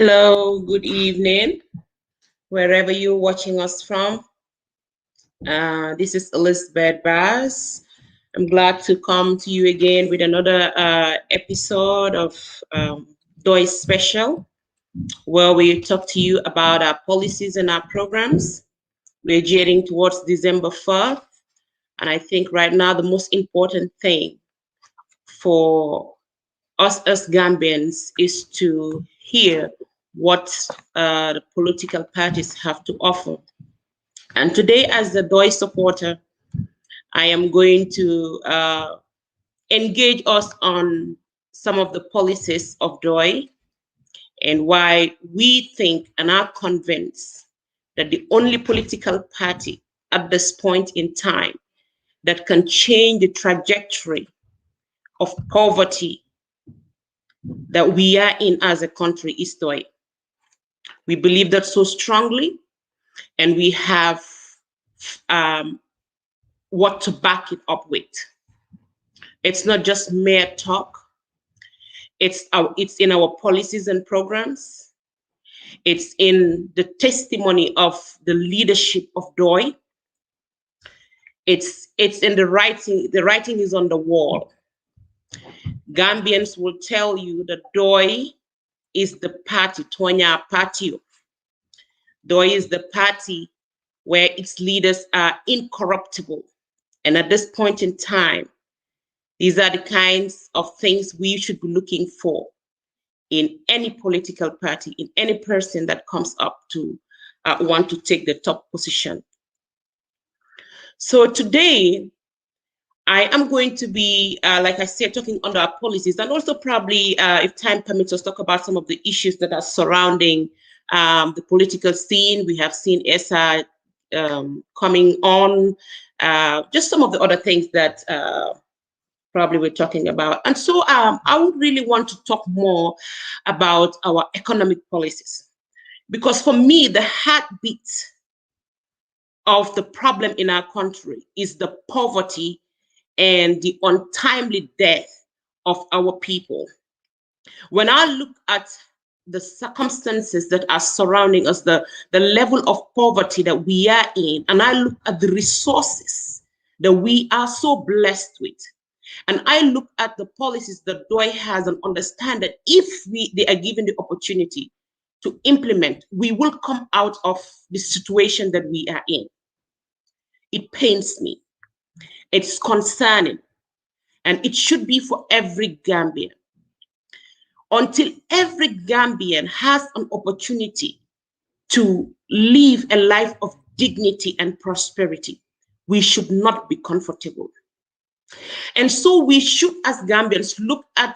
Hello, good evening, wherever you're watching us from. This is Elizabeth Bass. I'm glad to come to you again with another episode of Pdois Special, where we talk to you about our policies and our programs. We're getting towards December 4th, and I think right now the most important thing for us as Gambians is to hear what the political parties have to offer. And today, as the DOI supporter, I am going to engage us on some of the policies of DOI and why we think and are convinced that the only political party at this point in time that can change the trajectory of poverty that we are in as a country is DOI. We believe that so strongly, and we have what to back it up with. It's not just mere talk. It's in our policies and programs. It's in the testimony of the leadership of DOI. It's in the writing. The writing is on the wall. Gambians will tell you that DOI is the party, Tonya Patio. DOI is the party where its leaders are incorruptible. And at this point in time, these are the kinds of things we should be looking for in any political party, in any person that comes up to want to take the top position. So today, I am going to be, like I said, talking under our policies, and also probably, if time permits us, talk about some of the issues that are surrounding the political scene. We have seen ESA coming on, just some of the other things that probably we're talking about. And so I would really want to talk more about our economic policies, because for me, the heartbeat of the problem in our country is the poverty and the untimely death of our people. When I look at the circumstances that are surrounding us, the level of poverty that we are in, and I look at the resources that we are so blessed with, and I look at the policies that DOI has and understand that if they are given the opportunity to implement, we will come out of the situation that we are in. It pains me. It's concerning, and it should be for every Gambian. Until every Gambian has an opportunity to live a life of dignity and prosperity, we should not be comfortable. And so we should, as Gambians, look at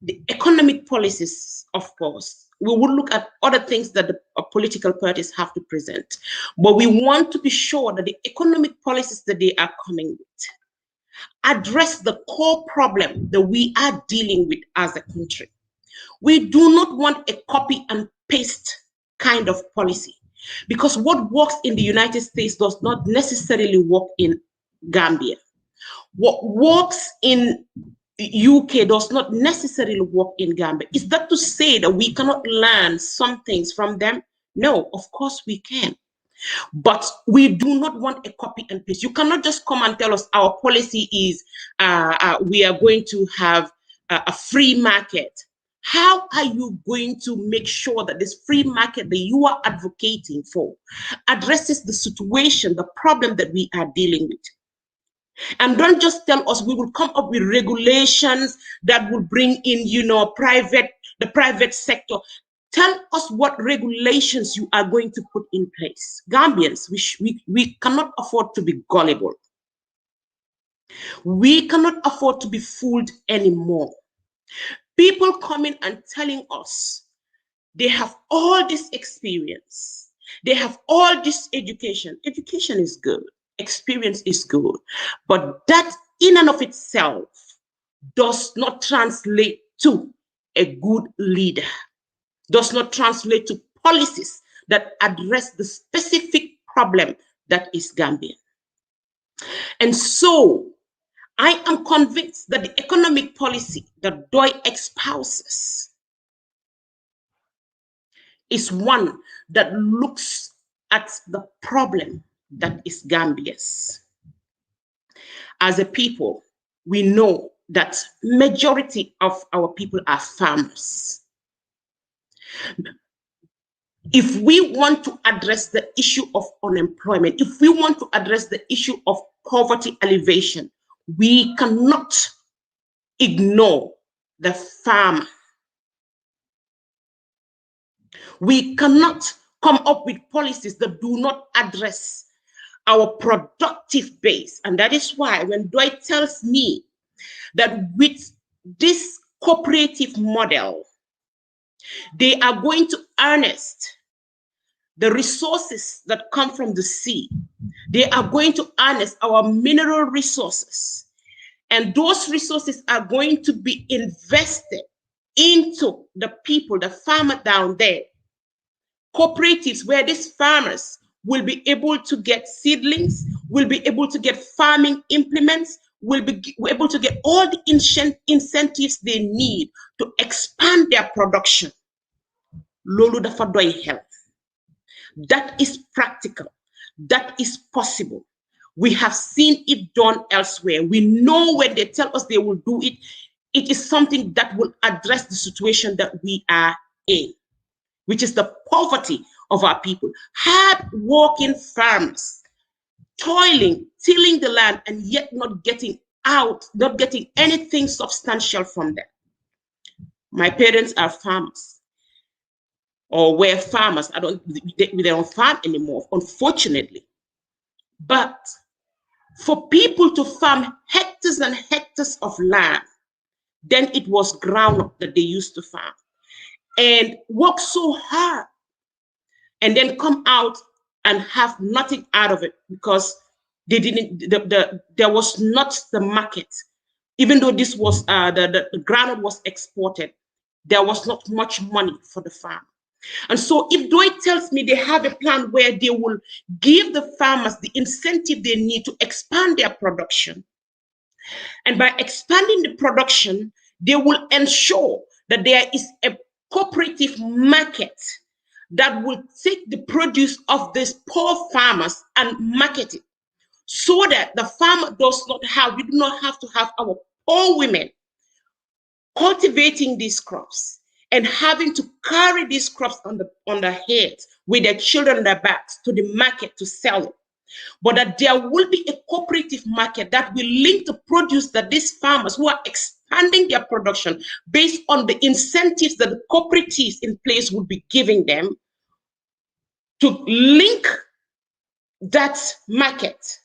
the economic policies, of course. We will look at other things that the political parties have to present. But we want to be sure that the economic policies that they are coming with address the core problem that we are dealing with as a country. We do not want a copy and paste kind of policy, because what works in the United States does not necessarily work in Gambia. What works in UK does not necessarily work in Gambia. Is that to say that we cannot learn some things from them? No, of course we can. But we do not want a copy and paste. You cannot just come and tell us our policy is we are going to have a free market. How are you going to make sure that this free market that you are advocating for addresses the situation, the problem that we are dealing with? And don't just tell us we will come up with regulations that will bring in, the private sector. Tell us what regulations you are going to put in place. Gambians, we cannot afford to be gullible. We cannot afford to be fooled anymore. People coming and telling us they have all this experience, they have all this education. Education is good. Experience is good, but that in and of itself does not translate to a good leader, does not translate to policies that address the specific problem that is Gambian. And so I am convinced that the economic policy that DOI espouses is one that looks at the problem that is Gambia's. As a people, we know that majority of our people are farmers. If we want to address the issue of unemployment, if we want to address the issue of poverty alleviation, we cannot ignore the farmer. We cannot come up with policies that do not address our productive base. And that is why when Dwight tells me that with this cooperative model, they are going to harness the resources that come from the sea. They are going to harness our mineral resources. And those resources are going to be invested into the people, the farmer down there. Cooperatives where these farmers will be able to get seedlings, will be able to get farming implements, will be able to get all the incentives they need to expand their production. Lolu dafa doy xel. That is practical. That is possible. We have seen it done elsewhere. We know when they tell us they will do it, it is something that will address the situation that we are in, which is the poverty of our people. Hard-working farmers, toiling, tilling the land, and yet not getting out, not getting anything substantial from them. My parents are farmers, or were farmers. They don't farm anymore, unfortunately. But for people to farm hectares and hectares of land, then it was groundnut that they used to farm, and work so hard and then come out and have nothing out of it because they didn't, there was not the market. Even though this was, the groundnut was exported, there was not much money for the farm. And so if Dwight tells me they have a plan where they will give the farmers the incentive they need to expand their production, and by expanding the production, they will ensure that there is a cooperative market that will take the produce of these poor farmers and market it, so that the farmer does not have, we do not have to have our poor women cultivating these crops and having to carry these crops on their heads with their children on their backs to the market to sell it. But that there will be a cooperative market that will link the produce that these farmers who are expanding their production based on the incentives that the cooperatives in place would be giving them, to link that market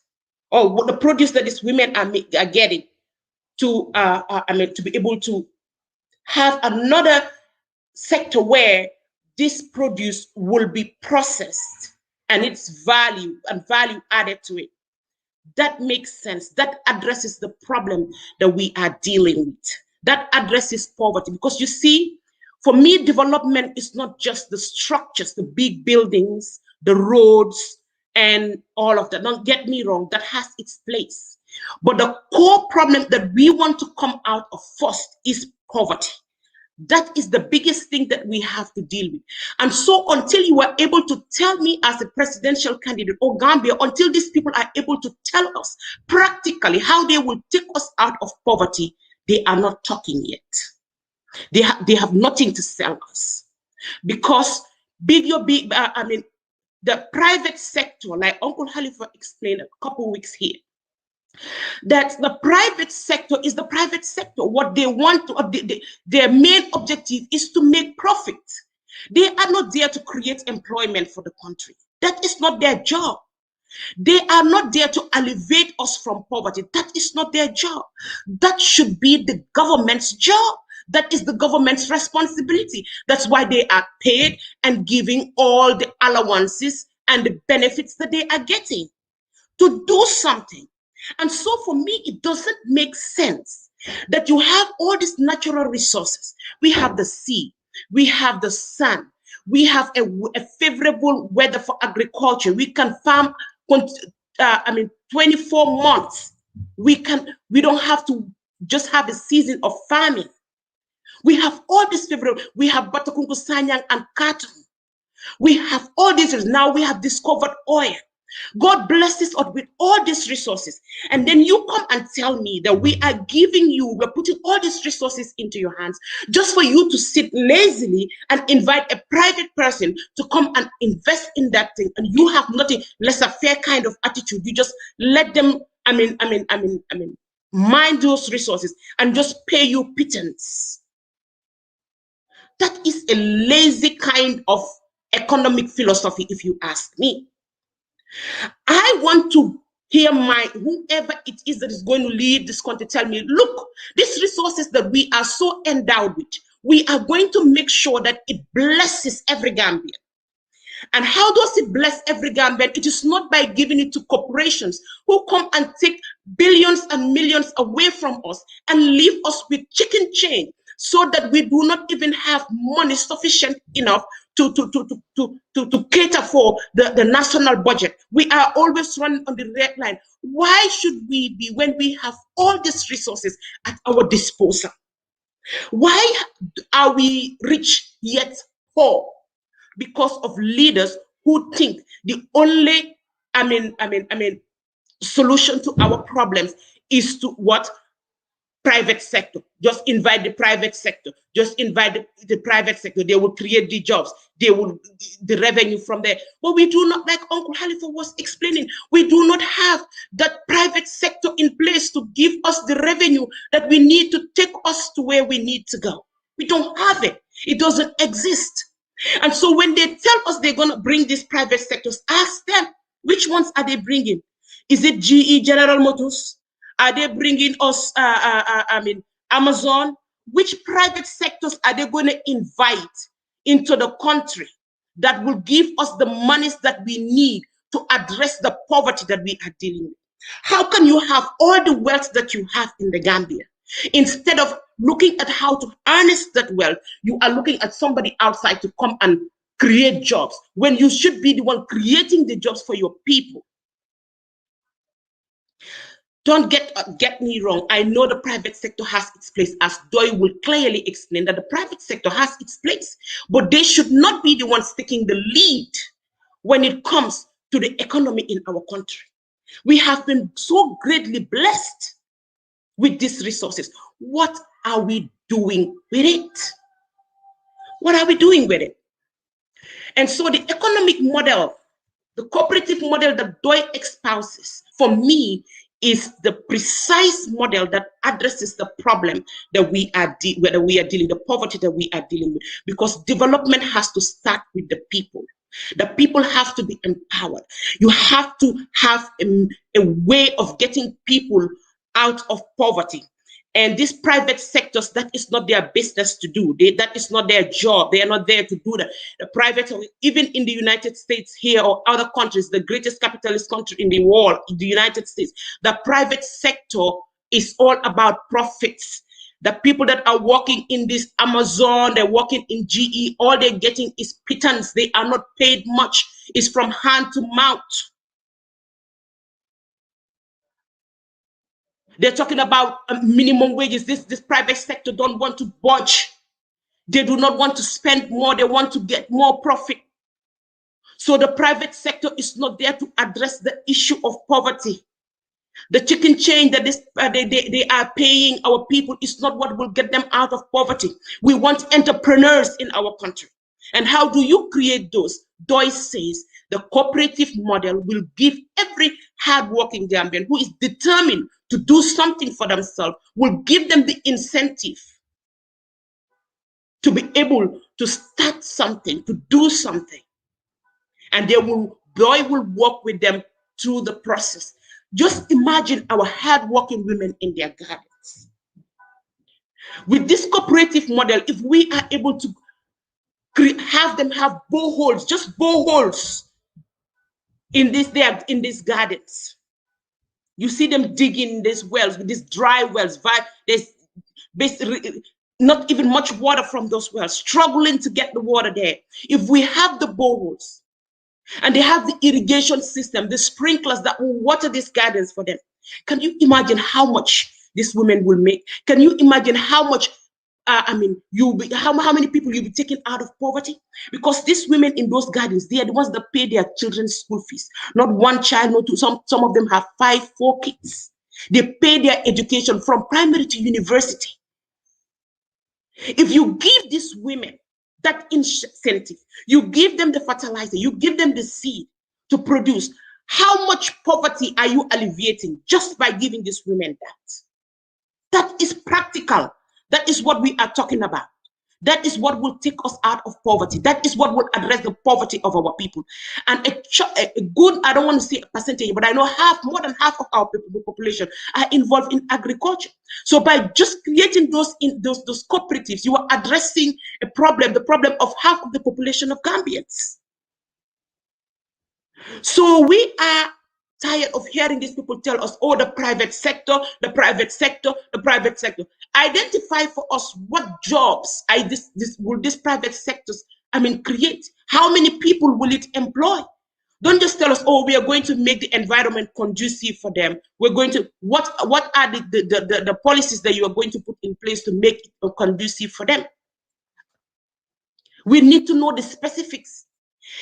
or what the produce that these women are getting to, to be able to have another sector where this produce will be processed and its value and value added to it. That makes sense. That addresses the problem that we are dealing with. That addresses poverty. Because you see, for me, development is not just the structures, the big buildings, the roads, and all of that. Don't get me wrong, that has its place. But the core problem that we want to come out of first is poverty. That is the biggest thing that we have to deal with. And so until you are able to tell me as a presidential candidate or Gambia, until these people are able to tell us practically how they will take us out of poverty, they are not talking yet. They have nothing to sell us. Because the private sector, like Uncle Halifa explained a couple weeks here, that the private sector is the private sector. What they want to, their main objective is to make profit. They are not there to create employment for the country. That is not their job. They are not there to alleviate us from poverty. That is not their job. That should be the government's job. That is the government's responsibility. That's why they are paid and giving all the allowances and the benefits that they are getting to do something. And so for me, it doesn't make sense that you have all these natural resources. We have the sea, we have the sun, we have a favorable weather for agriculture. We can farm 24 months. We don't have to just have a season of farming. We have all this favorable, we have Batakungu Sanyang and Katun. We have all these. Now we have discovered oil. God blesses us with all these resources. And then you come and tell me that we are giving you, we're putting all these resources into your hands just for you to sit lazily and invite a private person to come and invest in that thing. And you have nothing less a fair kind of attitude. You just let them, mind those resources and just pay you pittance. That is a lazy kind of economic philosophy, if you ask me. I want to hear whoever it is that is going to lead this country tell me, look, these resources that we are so endowed with, we are going to make sure that it blesses every Gambian. And how does it bless every Gambian? It is not by giving it to corporations who come and take billions and millions away from us and leave us with chicken change, so that we do not even have money sufficient enough to cater for the national budget. We are always running on the red line. Why should we be, when we have all these resources at our disposal? Why are we rich yet poor? Because of leaders who think the only, solution to our problems is to what? Private sector. Just invite the private sector. Just invite the private sector. They will create the jobs. They will the revenue from there. But we do not, like Uncle Halifa was explaining, we do not have that private sector in place to give us the revenue that we need to take us to where we need to go. We don't have it. It doesn't exist. And so when they tell us they're going to bring these private sectors, ask them, which ones are they bringing? Is it GE, General Motors? Are they bringing us, Amazon? Which private sectors are they going to invite into the country that will give us the monies that we need to address the poverty that we are dealing with? How can you have all the wealth that you have in the Gambia? Instead of looking at how to harness that wealth, you are looking at somebody outside to come and create jobs, when you should be the one creating the jobs for your people. Don't get me wrong. I know the private sector has its place, as Doi will clearly explain that the private sector has its place, but they should not be the ones taking the lead when it comes to the economy in our country. We have been so greatly blessed with these resources. What are we doing with it? What are we doing with it? And so the economic model, the cooperative model that Doi espouses, for me, is the precise model that addresses the problem that we are dealing, the poverty that we are dealing with. Because development has to start with the people. The people have to be empowered. You have to have a way of getting people out of poverty. And these private sectors, that is not their business to do. That is not their job. They are not there to do that. The private, even in the United States here or other countries, the greatest capitalist country in the world, the United States, the private sector is all about profits. The people that are working in this Amazon, they're working in GE, all they're getting is pittance. They are not paid much. It's from hand to mouth. They're talking about minimum wages. This private sector don't want to budge. They do not want to spend more. They want to get more profit. So the private sector is not there to address the issue of poverty. The chicken change that they are paying our people is not what will get them out of poverty. We want entrepreneurs in our country. And how do you create those? Doi says the cooperative model will give every hardworking Gambian who is determined to do something for themselves, will give them the incentive to be able to start something, to do something. And Doi will work with them through the process. Just imagine our hardworking women in their gardens. With this cooperative model, if we are able to have them have boreholes, just boreholes in these gardens. You see them digging these wells, these dry wells. There's basically not even much water from those wells, struggling to get the water there. If we have the boreholes and they have the irrigation system, the sprinklers that will water these gardens for them, can you imagine how much these women will make? Can you imagine how much how many people you'll be taking out of poverty? Because these women in those gardens, they are the ones that pay their children's school fees. Not one child, not two. Some of them have 5, 4 kids. They pay their education from primary to university. If you give these women that incentive, you give them the fertilizer, you give them the seed to produce, how much poverty are you alleviating just by giving these women that? That is practical. That is what we are talking about. That is what will take us out of poverty. That is what will address the poverty of our people. And a good, I don't want to say a percentage, but I know more than half of our population are involved in agriculture. So by just creating those cooperatives, you are addressing the problem of half of the population of Gambians. So we are tired of hearing these people tell us, oh, the private sector, the private sector, the private sector. Identify for us what jobs will these private sectors, create. How many people will it employ? Don't just tell us, oh, we are going to make the environment conducive for them. We're going to, what are the policies that you are going to put in place to make it conducive for them? We need to know the specifics.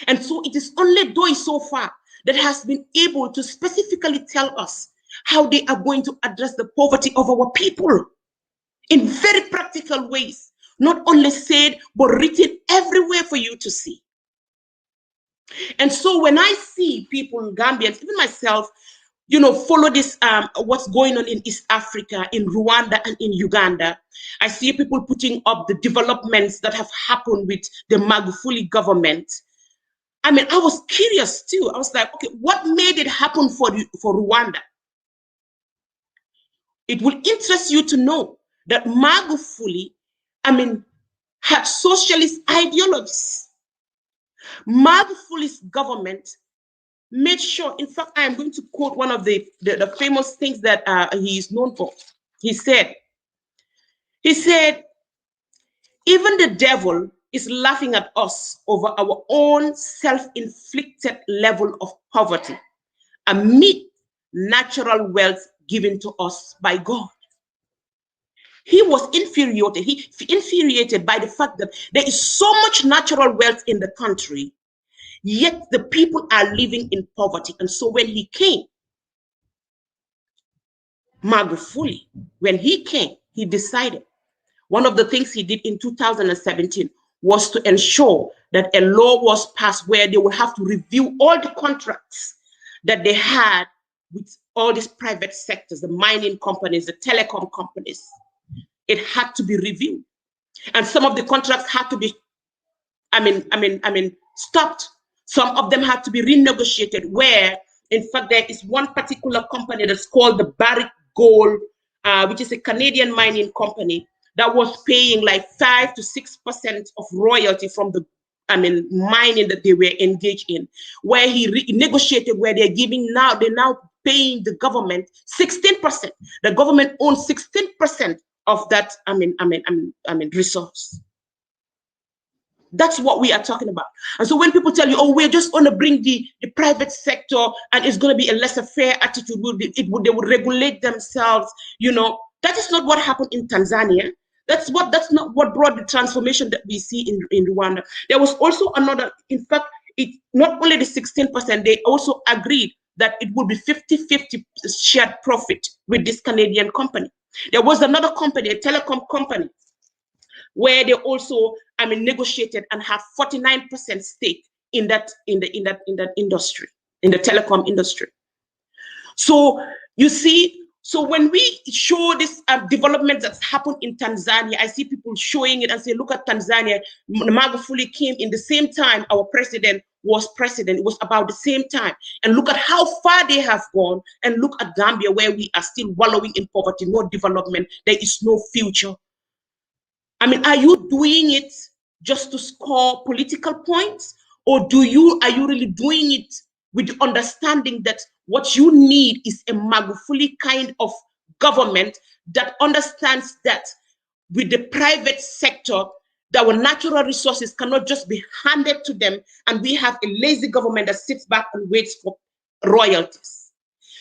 And so it is only Pdois so far that has been able to specifically tell us how they are going to address the poverty of our people in very practical ways, not only said, but written everywhere for you to see. And so when I see people, Gambians, even myself, follow this, what's going on in East Africa, in Rwanda and in Uganda, I see people putting up the developments that have happened with the Magufuli government. I was curious too. I was like, okay, what made it happen for Rwanda? It will interest you to know that Magufuli, had socialist ideologies. Magufuli's government made sure, in fact, I am going to quote one of the famous things that he is known for. He said, even the devil is laughing at us over our own self-inflicted level of poverty amid natural wealth given to us by God. He was infuriated by the fact that there is so much natural wealth in the country, yet the people are living in poverty. And so when he came, Magufuli, when he came, he decided, one of the things he did in 2017 was to ensure that a law was passed where they would have to review all the contracts that they had with all these private sectors, the mining companies, the telecom companies. It had to be reviewed. And some of the contracts had to be, stopped. Some of them had to be renegotiated, where, in fact, there is one particular company that's called the Barrick Gold, which is a Canadian mining company, that was paying like 5 to 6% of royalty from the mining that they were engaged in, where he negotiated, where they're now paying the government 16%. The government owns 16% of that resource. That's what we are talking about. And so when people tell you, oh, we're just going to bring the private sector and it's going to be a laissez-faire attitude, they would regulate themselves, that is not what happened in Tanzania. That's not what brought the transformation that we see in Rwanda. There was also another, in fact, it not only the 16%, they also agreed that it would be 50-50 shared profit with this Canadian company. There was another company, a telecom company, where they also negotiated and had 49% stake in that industry, in the telecom industry. So you see, so when we show this development that's happened in Tanzania, I see people showing it and say, look at Tanzania. Magufuli came in the same time our president was president. It was about the same time. And look at how far they have gone. And look at Gambia, where we are still wallowing in poverty, no development. There is no future. Are you doing it just to score political points? Or are you really doing it with the understanding that what you need is a Magufuli kind of government that understands that with the private sector, that our natural resources cannot just be handed to them, and we have a lazy government that sits back and waits for royalties.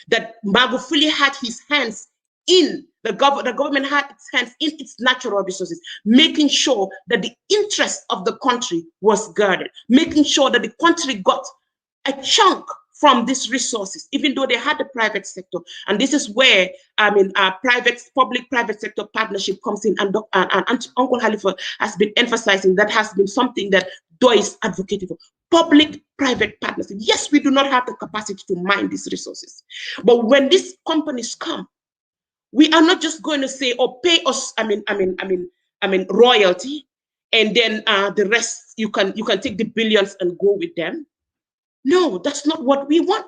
That Magufuli had his hands in the government had its hands in its natural resources, making sure that the interest of the country was guarded, making sure that the country got a chunk from these resources, even though they had the private sector. And this is where, public-private sector partnership comes in, and Uncle Halifa has been emphasizing that has been something that DOI is advocating for. Public-private partnership. Yes, we do not have the capacity to mine these resources. But when these companies come, we are not just going to say, "Oh, pay us, royalty, and then the rest you can take the billions and go with them." No, that's not what we want.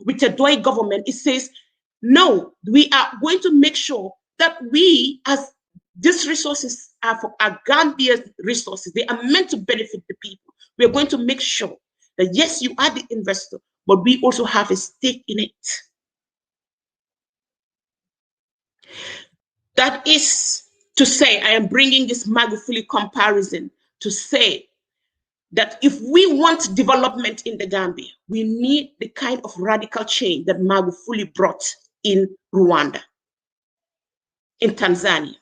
With the DOI government, it says, no, we are going to make sure that we, as these resources are Gambia's resources, they are meant to benefit the people. We are going to make sure that, yes, you are the investor, but we also have a stake in it. That is to say, I am bringing this Magufuli comparison to say that if we want development in the Gambia, we need the kind of radical change that Magufuli brought in Rwanda, in Tanzania.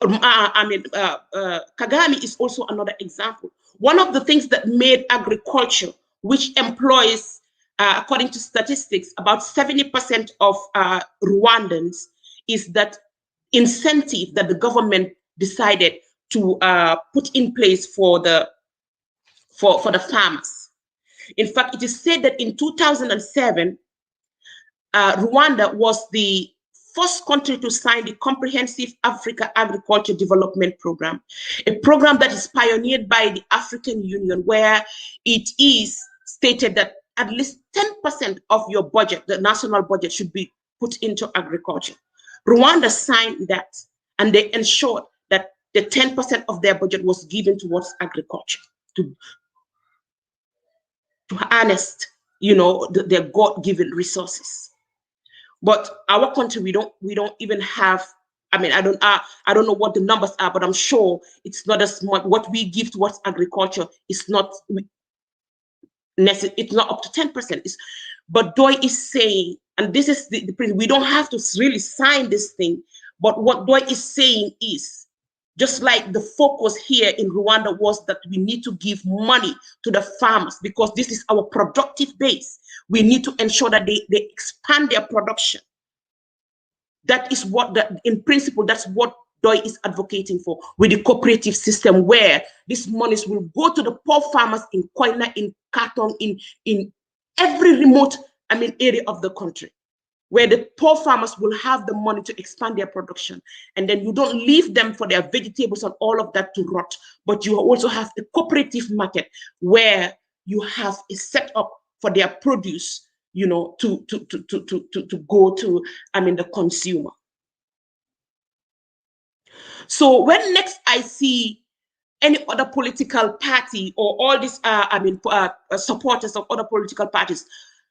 Kagame is also another example. One of the things that made agriculture, which employs, according to statistics, about 70% of Rwandans, is that incentive that the government decided to put in place for the farmers. In fact, it is said that in 2007, Rwanda was the first country to sign the Comprehensive Africa Agriculture Development Program, a program that is pioneered by the African Union, where it is stated that at least 10% of your budget, the national budget, should be put into agriculture. Rwanda signed that, and they ensured that the 10% of their budget was given towards agriculture to harness, their God-given resources. But our country, we don't even have. I don't know what the numbers are, but I'm sure it's not as much. What we give towards agriculture is not necessary. It's not up to 10%. But DOI is saying, and this is the principle, we don't have to really sign this thing. But what DOI is saying is, just like the focus here in Rwanda was that we need to give money to the farmers because this is our productive base. We need to ensure that they expand their production. That is what, in principle, that's what DOI is advocating for with the cooperative system, where these monies will go to the poor farmers in Koina, in Katong, in every remote area of the country, where the poor farmers will have the money to expand their production. And then you don't leave them for their vegetables and all of that to rot, but you also have a cooperative market where you have a setup for their produce, to go to, the consumer. So when next I see any other political party or all these, supporters of other political parties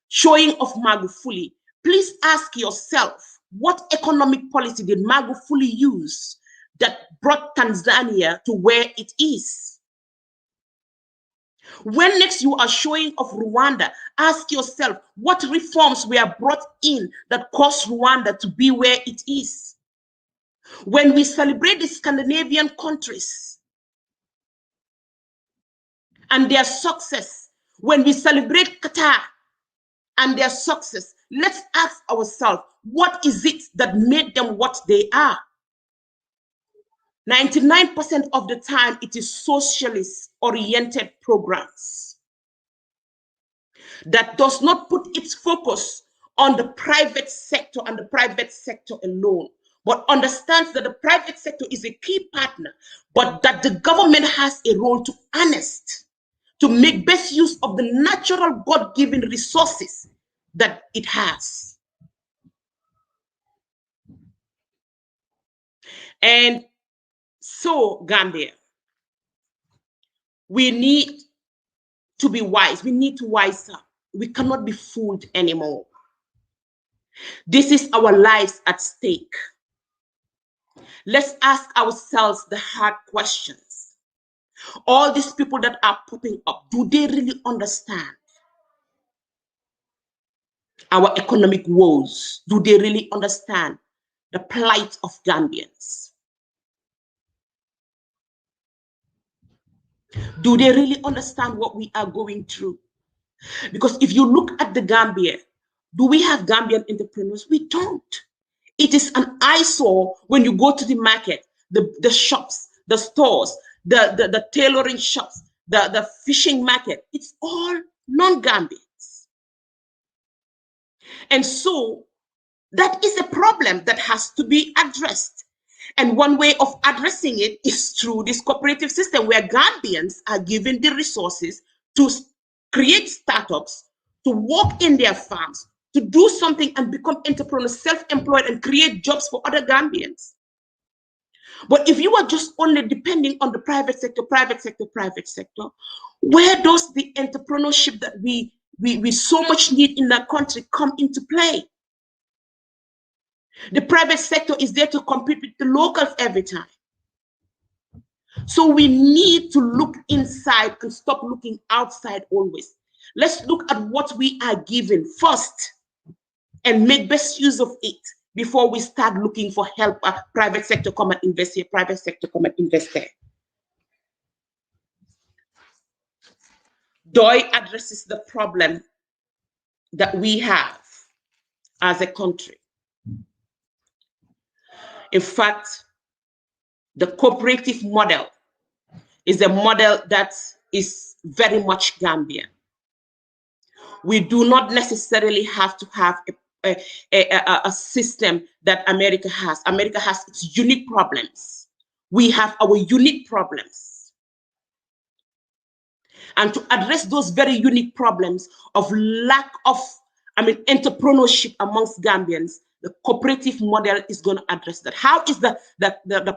showing off Magufuli, please ask yourself, what economic policy did Magufuli use that brought Tanzania to where it is? When next you are showing off Rwanda, ask yourself, what reforms were brought in that caused Rwanda to be where it is? When we celebrate the Scandinavian countries and their success, when we celebrate Qatar and their success, let's ask ourselves, what is it that made them what they are? 99% of the time, it is socialist-oriented programs that does not put its focus on the private sector and the private sector alone, but understands that the private sector is a key partner, but that the government has a role to harness, to make best use of the natural God-given resources that it has. And so, Gambia, we need to be wise. We need to wise up. We cannot be fooled anymore. This is our lives at stake. Let's ask ourselves the hard questions. All these people that are popping up, do they really understand? our economic woes? Do they really understand the plight of Gambians? Do they really understand what we are going through? Because if you look at the Gambia, do we have Gambian entrepreneurs? We don't. It is an eyesore when you go to the market, the shops, the stores, the tailoring shops, the fishing market. It's all non-Gambians. And so that is a problem that has to be addressed. And one way of addressing it is through this cooperative system where Gambians are given the resources to create startups, to work in their farms, to do something and become entrepreneurs, self-employed, and create jobs for other Gambians. But if you are just only depending on the private sector, where does the entrepreneurship that we so much need in that country come into play? The private sector is there to compete with the locals every time. So we need to look inside and stop looking outside always. Let's look at what we are given first and make best use of it before we start looking for help. Private sector come and invest here, private sector come and invest there. DOI addresses the problem that we have as a country. In fact, the cooperative model is a model that is very much Gambian. We do not necessarily have to have a system that America has. America has its unique problems. We have our unique problems. And to address those very unique problems of lack of, entrepreneurship amongst Gambians, the cooperative model is going to address that. How is the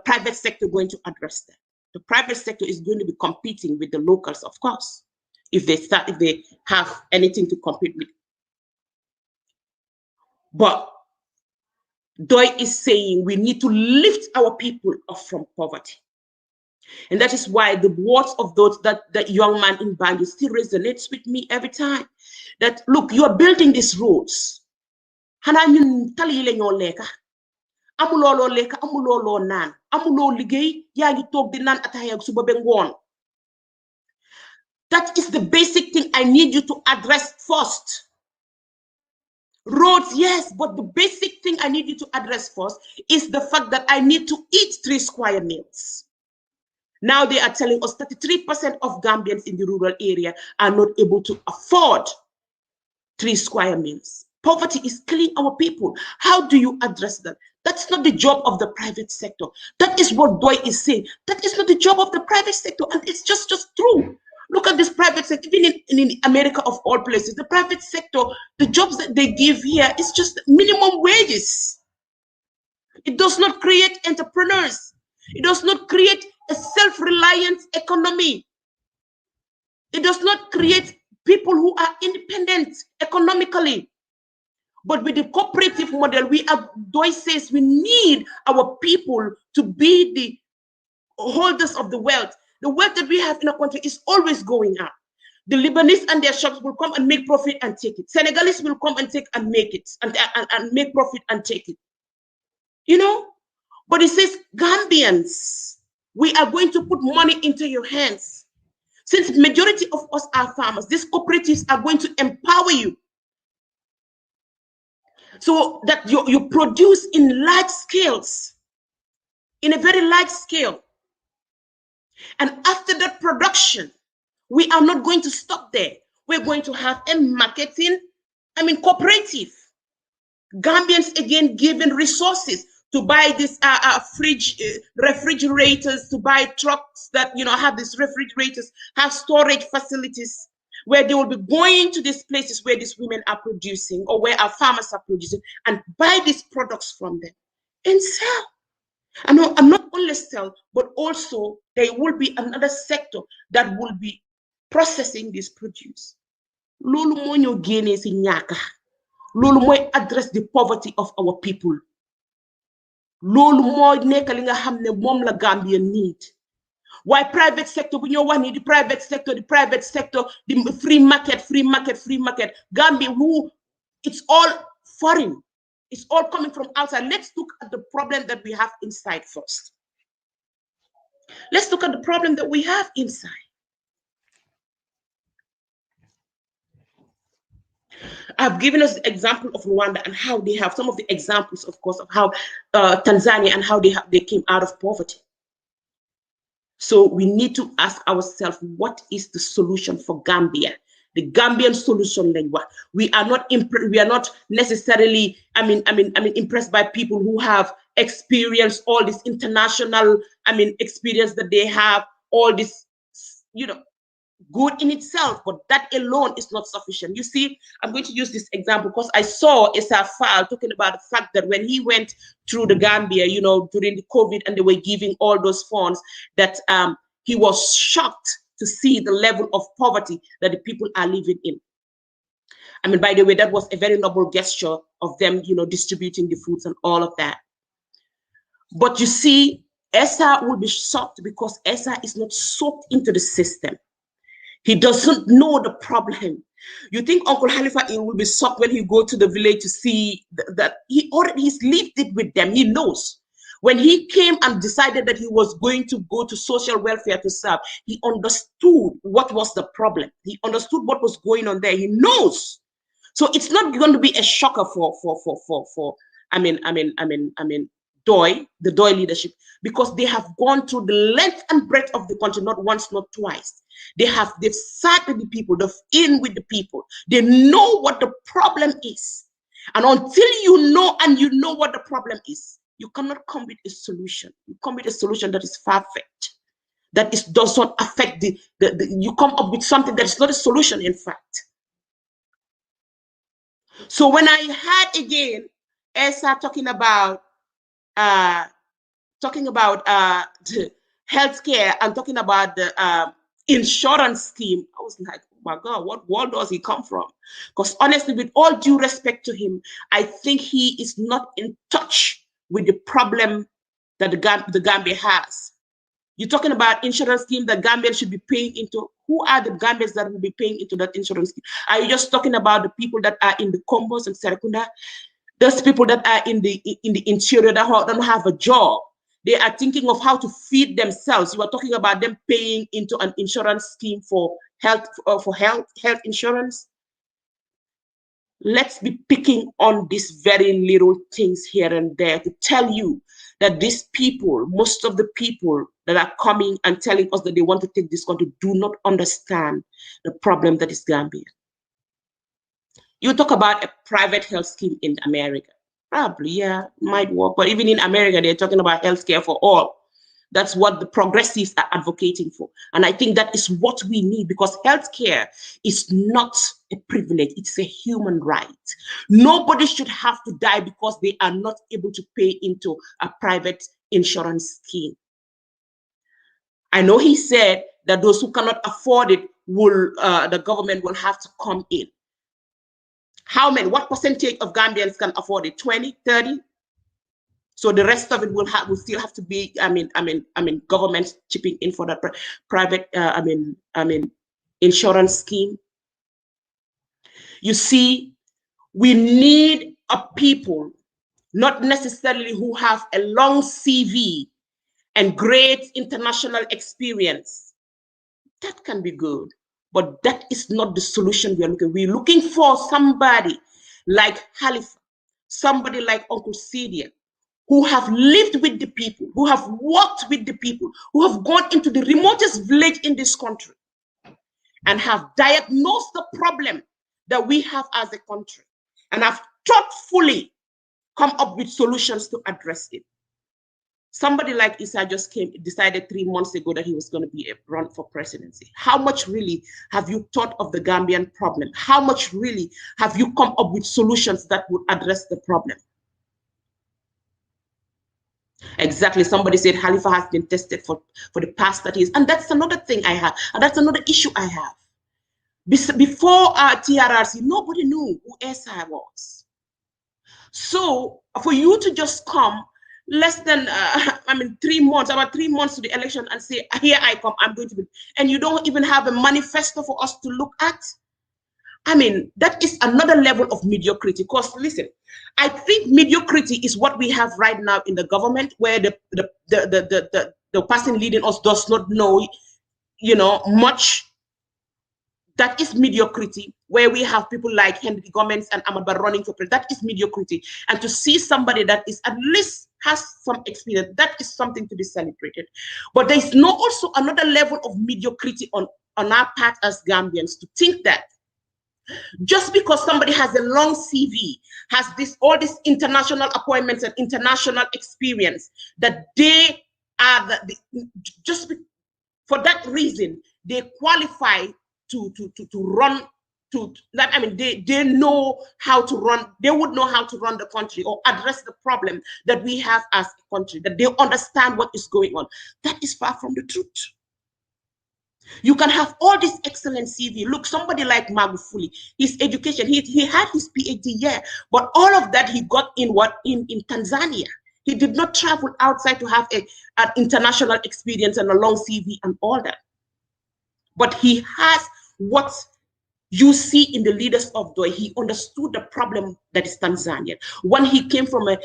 private sector going to address that? The private sector is going to be competing with the locals, of course, if they have anything to compete with. But DOI is saying we need to lift our people up from poverty. And that is why the words of that young man in Banjul still resonates with me every time. That, look, you are building these roads. Amulolo leka, amulolo nan, amulo ligay, yaangi tok di nan ataya suba bengon. That is the basic thing I need you to address first. Roads, yes, but the basic thing I need you to address first is the fact that I need to eat 3 square meals. Now they are telling us 33% of Gambians in the rural area are not able to afford 3 square meals. Poverty is killing our people. How do you address that? That's not the job of the private sector. That is what DOI is saying. That is not the job of the private sector. And it's just true. Look at this private sector, even in America of all places, the private sector, the jobs that they give here is just minimum wages. It does not create entrepreneurs. It does not create a self-reliant economy. It does not create people who are independent economically. But with the cooperative model, DOI says we need our people to be the holders of the wealth. The wealth that we have in our country is always going up. The Lebanese and their shops will come and make profit and take it. Senegalese will come and take and make it and make profit and take it. You know? But it says, Gambians, we are going to put money into your hands. Since the majority of us are farmers, these cooperatives are going to empower you so that you produce in large scales, in a very large scale. And after that production, we are not going to stop there. We're going to have a marketing, cooperative. Gambians, again, given resources to buy these refrigerators, to buy trucks that, have these refrigerators, have storage facilities where they will be going to these places where these women are producing or where our farmers are producing and buy these products from them and sell. I'm not only sell, but also there will be another sector that will be processing this produce. Lolu mo ñu génné ci ñaaka. Lolu moy address the poverty of our people. Lolu mo nekk li nga xamné mom la Gambia need. Why private sector bu ñoo wax ni the private sector, the free market. Gambia, who It's all foreign. It's all coming from outside. Let's look at the problem that we have inside first. Let's look at the problem that we have inside. I've given us the example of Rwanda and how they have some of the examples, of course, of how Tanzania and how they came out of poverty. So we need to ask ourselves, what is the solution for Gambia? The Gambian solution, like what? We are not necessarily, impressed by people who have experienced all this international, experience that they have, all this, good in itself, but that alone is not sufficient. You see, I'm going to use this example because I saw Issa Fall talking about the fact that when he went through the Gambia, during the COVID, and they were giving all those funds, that he was shocked to see the level of poverty that the people are living in. By the way, that was a very noble gesture of them, distributing the foods and all of that. But you see, Issa will be shocked because Issa is not soaked into the system. He doesn't know the problem. You think Uncle Halifa will be shocked when he go to the village to see that he's lived it with them. He knows. When he came and decided that he was going to go to social welfare to serve, he understood what was the problem. He understood what was going on there. He knows. So it's not going to be a shocker for the Doi leadership, because they have gone through the length and breadth of the country, not once, not twice. They've sat with the people, they've in with the people. They know what the problem is. And until you know what the problem is, you cannot come with a solution. You come with a solution that is far-fetched, does not affect you come up with something that is not a solution, in fact. So when I heard again Esa talking about the healthcare and talking about the insurance scheme, I was like, oh my God, what world does he come from? Because honestly, with all due respect to him, I think he is not in touch with the problem that the Gambia has. You're talking about insurance scheme that Gambians should be paying into. Who are the Gambians that will be paying into that insurance scheme? Are you just talking about the people that are in the Combos and Serekunda? Those people that are in the interior that don't have a job. They are thinking of how to feed themselves. You are talking about them paying into an insurance scheme for health insurance. Let's be picking on these very little things here and there to tell you that these people, most of the people that are coming and telling us that they want to take this country, do not understand the problem that is Gambia. You talk about a private health scheme in America. Probably, yeah, might work. But even in America, they're talking about healthcare for all. That's what the progressives are advocating for. And I think that is what we need, because healthcare is not a privilege. It's a human right. Nobody should have to die because they are not able to pay into a private insurance scheme. I know he said that those who cannot afford it the government will have to come in. What percentage of Gambians can afford it? 20, 30? So the rest of it will still have to be, government chipping in for that private, insurance scheme. You see, we need a people, not necessarily who have a long CV and great international experience. That can be good, but that is not the solution we are looking. We're looking for somebody like Halifa, somebody like Uncle Sidia, who have lived with the people, who have worked with the people, who have gone into the remotest village in this country and have diagnosed the problem that we have as a country and have thoughtfully come up with solutions to address it. Somebody like Issa just decided 3 months ago that he was going to be run for presidency. How much really have you thought of the Gambian problem? How much really have you come up with solutions that would address the problem? Exactly. Somebody said Halifa has been tested for the past 30 years. And that's another thing I have. And that's another issue I have. Before TRRC, nobody knew who Issa was. So for you to just come less than 3 months, about 3 months to the election, and say, here I come, I'm going to be, and you don't even have a manifesto for us to look at. I mean, that is another level of mediocrity. Because listen, I think mediocrity is what we have right now in the government, where the person leading us does not know, much. That is mediocrity, where we have people like Henry Gomez and Ahmad Bar running for president. That is mediocrity. And to see somebody that is at least has some experience, that is something to be celebrated. But there is also another level of mediocrity on our part as Gambians, to think that just because somebody has a long CV, has all these international appointments and international experience, that they are just for that reason they qualify to run. I mean, they know how to run. They would know how to run the country or address the problem that we have as a country. That they understand what is going on. That is far from the truth. You can have all this excellent CV. Look, somebody like Magufuli, his education, he had his PhD, yeah, but all of that he got in Tanzania. He did not travel outside to have an international experience and a long CV and all that. But he has what you see in the leaders of Pdois. He understood the problem that is Tanzania. When he came from a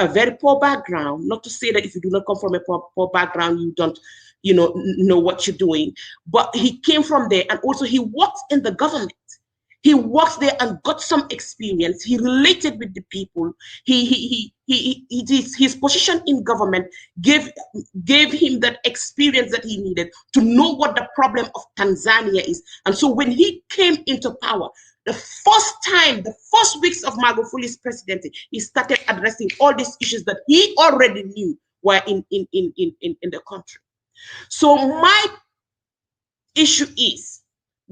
very poor background, not to say that if you do not come from a poor background, you don't know what you're doing, but he came from there, and also he worked in the government. He worked there and got some experience. He related with the people. His position in government gave him that experience that he needed to know what the problem of Tanzania is. And so when he came into power, the first weeks of Magufuli's presidency, he started addressing all these issues that he already knew were in the country. So my issue is,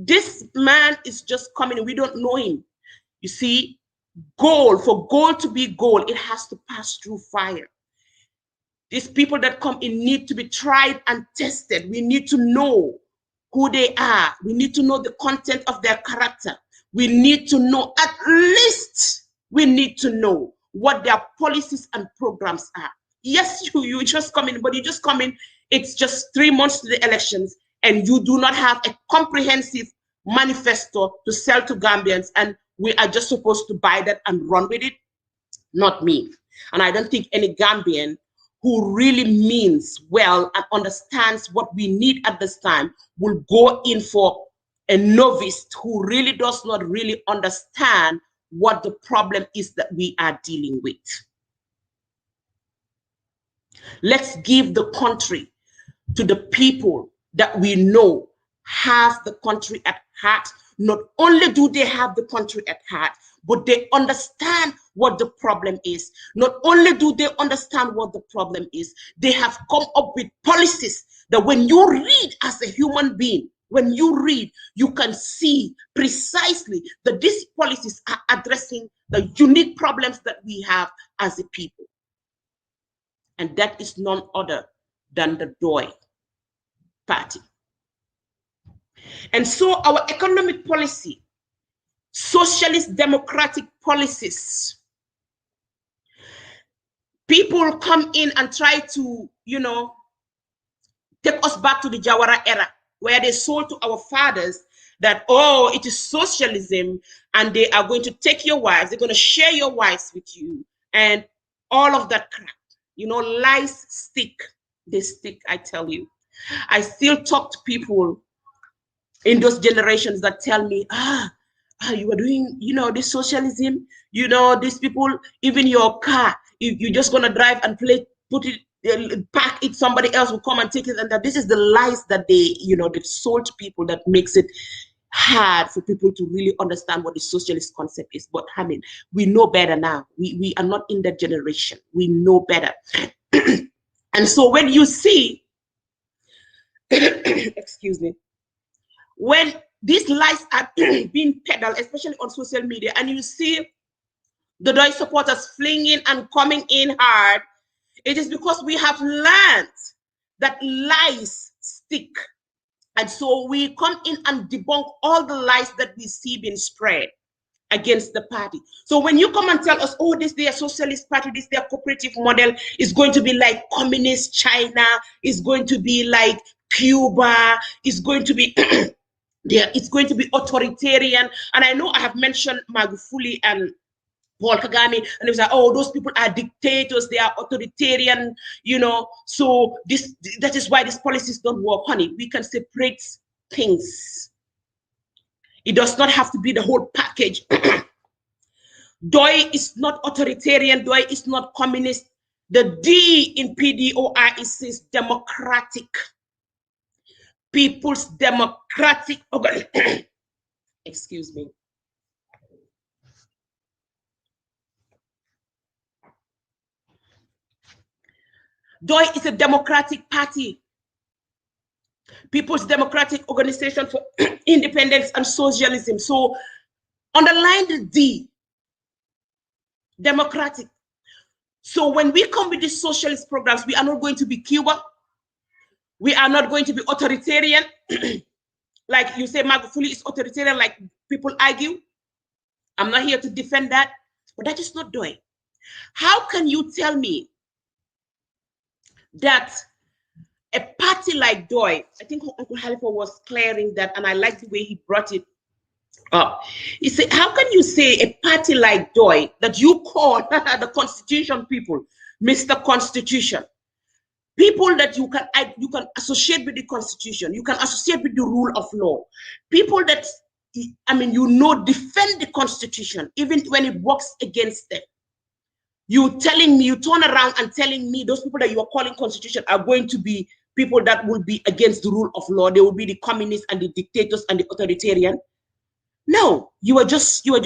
this man is just coming. We don't know him. You see, for gold to be gold, it has to pass through fire. These people that come in need to be tried and tested. We need to know who they are. We need to know the content of their character. We need to know, at least we need to know what their policies and programs are. Yes, you just come in, but you just come in, it's just 3 months to the elections, and you do not have a comprehensive manifesto to sell to Gambians, and we are just supposed to buy that and run with it. Not me. And I don't think any Gambian who really means well and understands what we need at this time will go in for a novice who really does not really understand what the problem is that we are dealing with. Let's give the country to the people that we know have the country at heart. Not only do they have the country at heart, but they understand what the problem is. Not only do they understand what the problem is, they have come up with policies that when you read as a human being, when you read, you can see precisely that these policies are addressing the unique problems that we have as a people. And that is none other than the Pdois Party. And so our economic policy, socialist democratic policies, people come in and try to, take us back to the Jawara era, where they sold to our fathers that, oh, it is socialism, and they are going to take your wives, they're going to share your wives with you, and all of that crap. Lies stick. They stick, I tell you. I still talk to people in those generations that tell me, you are doing, this socialism, these people, even your car, you're just going to drive and put it, park it, somebody else will come and take it. And that this is the lies that they've sold to people that makes it hard for people to really understand what the socialist concept is. But I mean, we know better now. We are not in that generation. We know better. And so when you see, excuse me, when these lies are being peddled, especially on social media, and you see the Pdois supporters flinging and coming in hard, it is because we have learned that lies stick. And so we come in and debunk all the lies that we see being spread against the party. So when you come and tell us, oh, this their socialist party, this their cooperative model is going to be like communist China, is going to be like Cuba, is going to be It's going to be authoritarian. And I know I have mentioned Magufuli and Paul Kagame, and it was like, oh, those people are dictators, they are authoritarian, so that is why these policies don't work. Honey, we can separate things. It does not have to be the whole package. DOI is not authoritarian, DOI is not communist. The D in PDOI is democratic. People's Democratic Organization. Excuse me. DOI is a democratic party. People's Democratic Organization for Independence and Socialism. So underline the D, democratic. So when we come with these socialist programs, we are not going to be Cuba. We are not going to be authoritarian. Like you say, Magufuli is authoritarian, like people argue. I'm not here to defend that, but that is not DOI. How can you tell me that a party like DOI, I think Uncle Halifa was clearing that, and I like the way he brought it up. He said, how can you say a party like DOI that you call the Constitution people, Mr. Constitution, people that you can associate with the Constitution, you can associate with the rule of law, people that, defend the Constitution, even when it works against them. You turn around and telling me those people that you are calling Constitution are going to be people that will be against the rule of law. They will be the communists and the dictators and the authoritarian. No, you are just but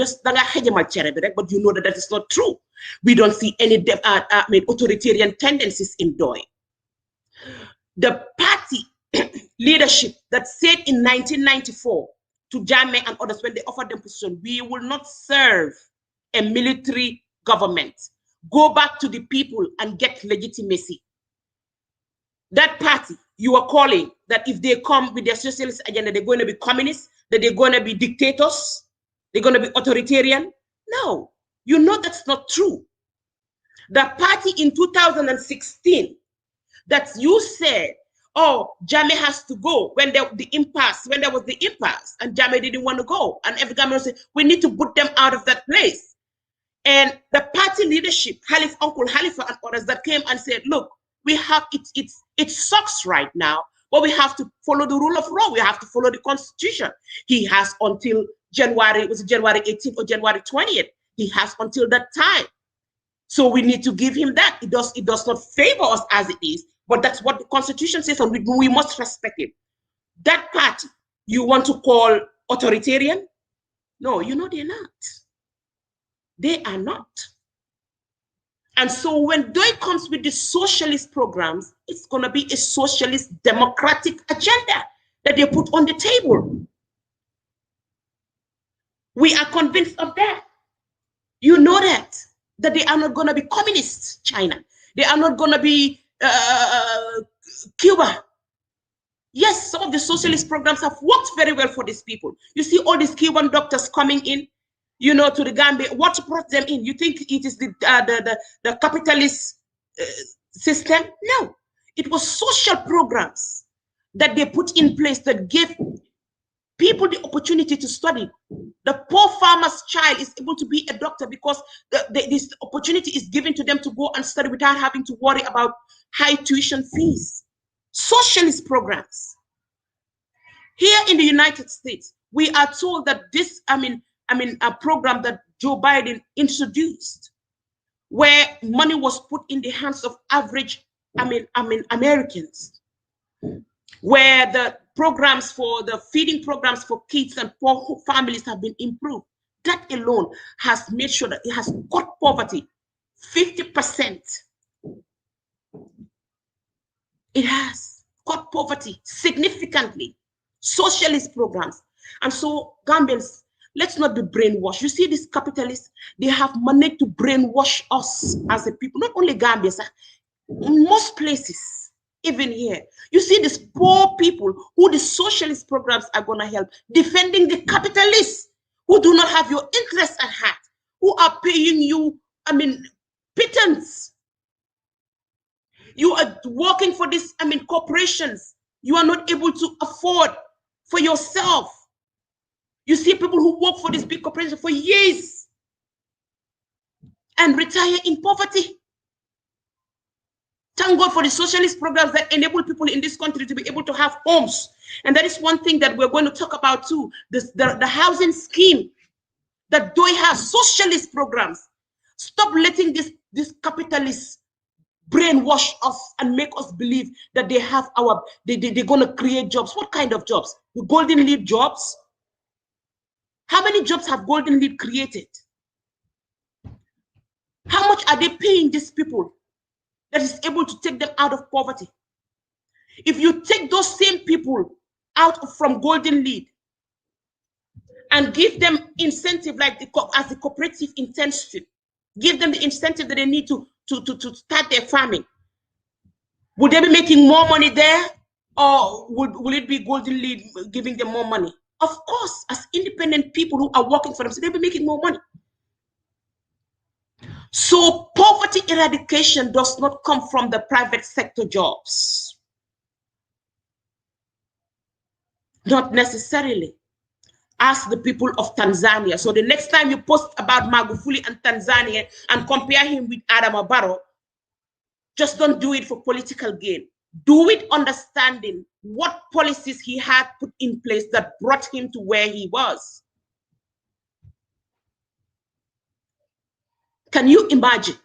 you know that is not true. We don't see any authoritarian tendencies in DOI. The party leadership that said in 1994 to Jammeh and others when they offered them position, we will not serve a military government. Go back to the people and get legitimacy. That party you are calling that if they come with their socialist agenda, they're going to be communists, that they're going to be dictators, they're going to be authoritarian. No, you know that's not true. The party in 2016 that you said, oh, Jammeh has to go when there was the impasse, and Jammeh didn't want to go, and every government said we need to put them out of that place. And the party leadership, Uncle Halifa and others that came and said, look, we have it sucks right now, but we have to follow the rule of law. We have to follow the Constitution. He has until January 18th or January 20th. He has until that time. So we need to give him that. It does not favor us as it is, but that's what the Constitution says, and we must respect it. That party you want to call authoritarian? No, they're not. They are not. And so when DOI comes with the socialist programs, it's going to be a socialist democratic agenda that they put on the table. We are convinced of that. You know that they are not going to be communist China. They are not going to be Cuba. Yes, some of the socialist programs have worked very well for these people. You see all these Cuban doctors coming in, to the Gambia. What brought them in? You think it is the capitalist system? No, it was social programs that they put in place that gave people the opportunity to study. The poor farmer's child is able to be a doctor because this opportunity is given to them to go and study without having to worry about high tuition fees. Socialist programs. Here in the United States, we are told that this, a program that Joe Biden introduced, where money was put in the hands of average, Americans, where the programs for the feeding programs for kids and poor families have been improved. That alone has made sure that it has cut poverty 50%. It has cut poverty significantly. Socialist programs. And so Gambians, let's not be brainwashed. You see, these capitalists, they have money to brainwash us as a people, not only Gambians, in most places, even here. You see these poor people who the socialist programs are going to help, defending the capitalists who do not have your interests at heart, who are paying you, pittance. You are working for these, corporations. You are not able to afford for yourself. You see people who work for this big corporation for years and retire in poverty. Thank God for the socialist programs that enable people in this country to be able to have homes. And that is one thing that we're going to talk about too, the housing scheme that Pdois has, socialist programs. Stop letting this capitalists brainwash us and make us believe that they have they're going to create jobs. What kind of jobs? The golden lead jobs? How many jobs have golden lead created? How much are they paying these people that is able to take them out of poverty? If you take those same people out from golden lead and give them incentive like as the cooperative intends to, give them the incentive that they need to start their farming, would they be making more money there, or will it be golden lead giving them more money? Of course, as independent people who are working for themselves, they'll be making more money. So poverty eradication does not come from the private sector jobs. Not necessarily. Ask the people of Tanzania. So the next time you post about Magufuli and Tanzania and compare him with Adama Barrow, just don't do it for political gain. Do it understanding what policies he had put in place that brought him to where he was. Can you imagine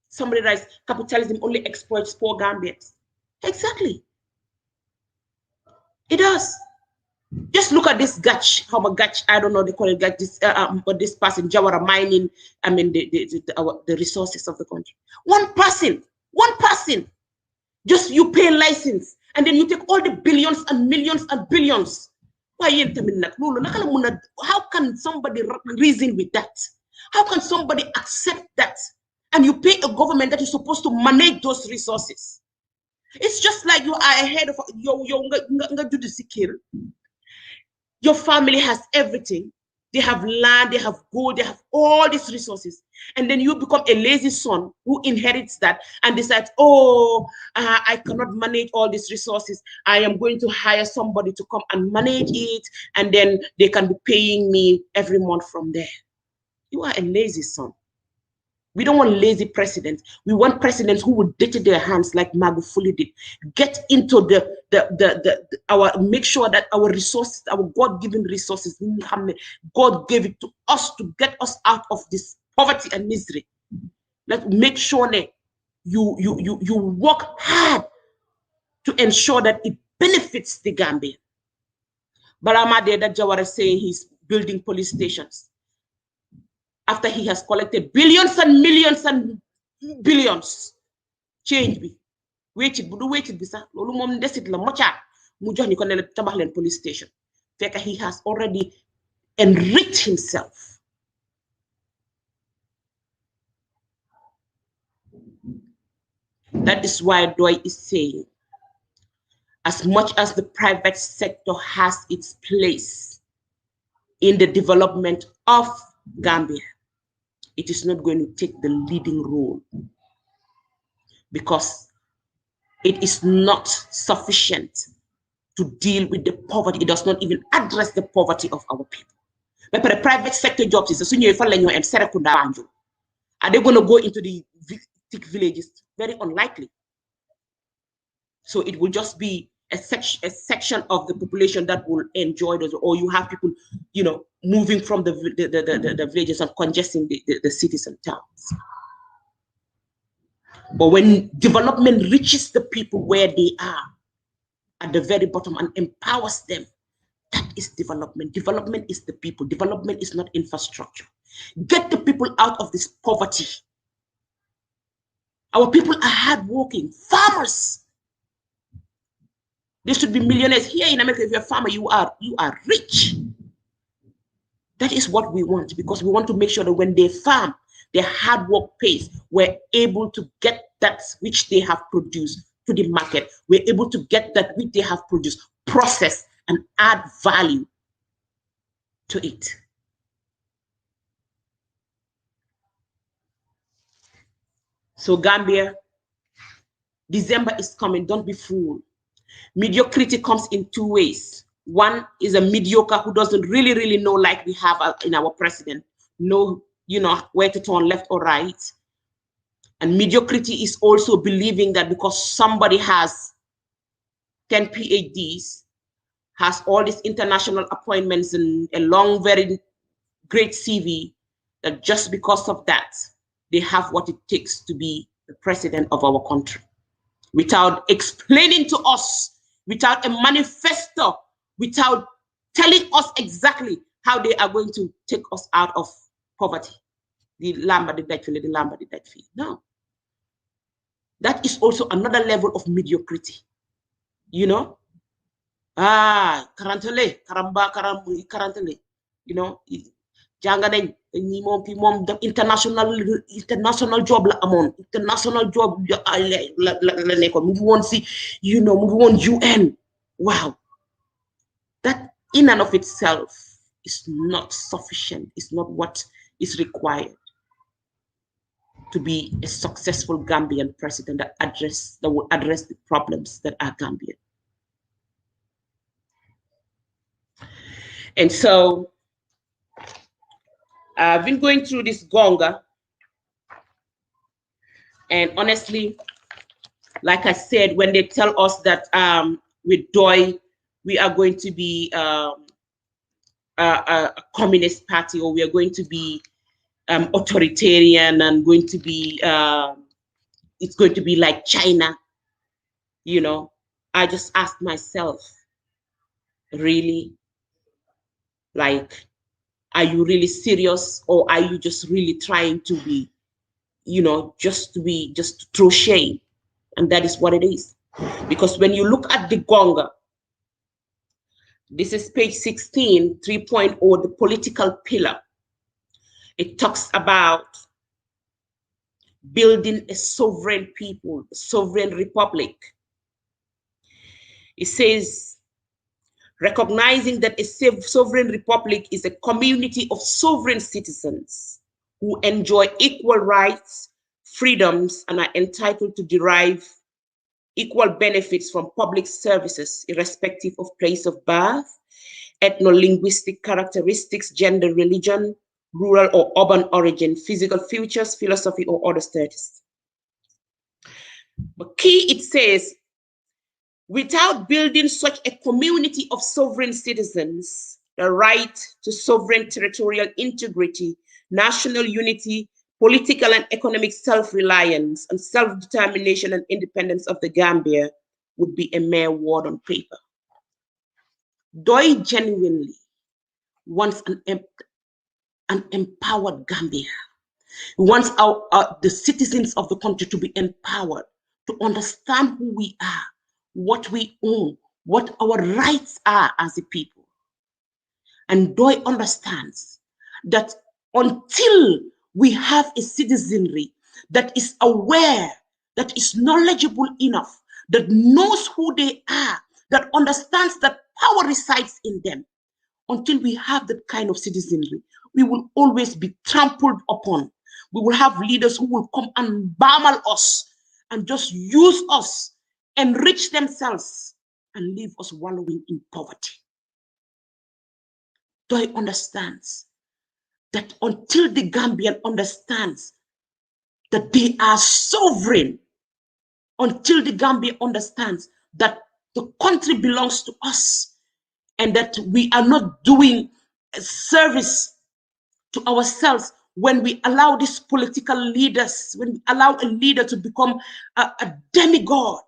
somebody writes capitalism only exploits poor Gambians? Exactly. It does. Just look at this Gach, how much Gach, I don't know, they call it Gach, but this person, Jawara mining, I mean, the resources of the country. One person, just you pay license, and then you take all the billions and millions and billions. How can somebody reason with that? How can somebody accept that? And you pay a government that is supposed to manage those resources. It's just like you are ahead of your family has everything. They have land, they have gold, they have all these resources. And then you become a lazy son who inherits that and decides, oh, I cannot manage all these resources. I am going to hire somebody to come and manage it. And then they can be paying me every month from there. You are a lazy son. We don't want lazy presidents. We want presidents who would dirty their hands like Magufuli did. Get into make sure that our resources, our God-given resources, God gave it to us to get us out of this poverty and misery. Let's make sure that you work hard to ensure that it benefits the Gambia. Balamade that Jawara is saying he's building police stations. After he has collected billions and millions and billions, change me. Wait it, bisa. Lolu mom desit la mocha. Mu jox ni ko ne tabax len police station. Fekk he has already enriched himself. That is why Pdois is saying, as much as the private sector has its place in the development of Gambia, it is not going to take the leading role because it is not sufficient to deal with the poverty. It does not even address the poverty of our people. But the private sector jobs is are they going to go into the thick villages? Very unlikely. So it will just be a section of the population that will enjoy those, or you have people, moving from the villages and congesting the cities and towns. But when development reaches the people where they are, at the very bottom, and empowers them, that is development. Development is the people. Development is not infrastructure. Get the people out of this poverty. Our people are hardworking, farmers. They should be millionaires. Here in America, if you're a farmer, you are rich. That is what we want, because we want to make sure that when they farm, their hard work pays. We're able to get that which they have produced to the market. We're able to get that which they have produced, process, and add value to it. So Gambia, December is coming. Don't be fooled. Mediocrity comes in two ways. One is a mediocre who doesn't really know, like we have in our president, know, where to turn left or right. And mediocrity is also believing that because somebody has 10 PhDs, has all these international appointments and a long, very great CV, that just because of that, they have what it takes to be the president of our country, without explaining to us, without a manifesto, without telling us exactly how they are going to take us out of poverty. The Lamba, the debt the Lamba, the debt fee. No. That is also another level of mediocrity. Karantale, karamba, karambu, karantale. Janga nañ ñi moom fi moom def international job la amoon, international job la nekkoon mu ngi woon si mu ngi woon UN. Wow, that in and of itself is not sufficient, it's not what is required to be a successful Gambian president that will address the problems that are Gambian. And so I've been going through this gonga, and honestly, like I said, when they tell us that with Pdois we are going to be a communist party, or we are going to be authoritarian and going to be it's going to be like China, I just asked myself, really, like, are you really serious, or are you just really trying to be, just to throw shade? And that is what it is. Because when you look at the gonga, this is page 16, 3.0, the political pillar. It talks about building a sovereign people, a sovereign republic. It says, recognizing that a sovereign republic is a community of sovereign citizens who enjoy equal rights, freedoms, and are entitled to derive equal benefits from public services, irrespective of place of birth, ethno-linguistic characteristics, gender, religion, rural or urban origin, physical features, philosophy, or other status. But key, it says, without building such a community of sovereign citizens, the right to sovereign territorial integrity, national unity, political and economic self-reliance, and self-determination and independence of the Gambia would be a mere word on paper. Pdois genuinely wants an empowered Gambia. He wants the citizens of the country to be empowered, to understand who we are, what we own, what our rights are as a people. And Pdois understands that until we have a citizenry that is aware, that is knowledgeable enough, that knows who they are, that understands that power resides in them, until we have that kind of citizenry, we will always be trampled upon. We will have leaders who will come and bammel us and just use us, enrich themselves, and leave us wallowing in poverty. Pdois understands that until the Gambian understands that they are sovereign, until the Gambia understands that the country belongs to us and that we are not doing a service to ourselves when we allow these political leaders, when we allow a leader to become a demigod,